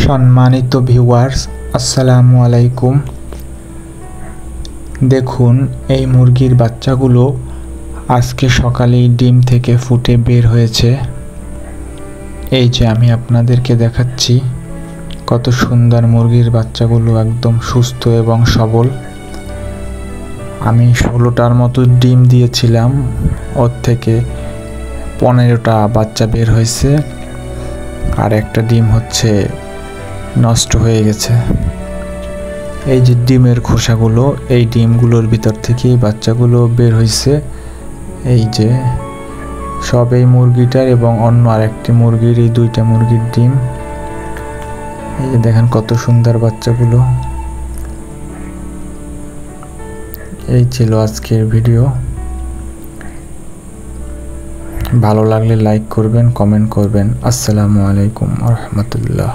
সম্মানিত ভিউয়ার্স, আসসালামু আলাইকুম। দেখুন, এই মুরগির বাচ্চাগুলো আজকে সকালেই ডিম থেকে ফুটে বের হয়েছে। এই যে আমি আপনাদেরকে দেখাচ্ছি কত সুন্দর মুরগির বাচ্চাগুলো, একদম সুস্থ এবং সবল। আমি 16টার মতো ডিম দিয়েছিলাম, ওর থেকে 15টা বাচ্চা বের হয়েছে, আর একটা ডিম হচ্ছে নষ্ট হয়ে গেছে। এই যে ডিমের খোসাগুলো, এই ডিমগুলোর ভিতর থেকেই বাচ্চাগুলো বের হয়েছে। এই যে সব এই মুরগিটার এবং অন্য আরেকটি মুরগির, এই দুইটা মুরগির ডিম। এই যে দেখেন কত সুন্দর বাচ্চাগুলো। এই ছিল আজকের ভিডিও। ভালো লাগলে লাইক করবেন, কমেন্ট করবেন। আসসালামু আলাইকুম ওয়া রাহমাতুল্লাহ।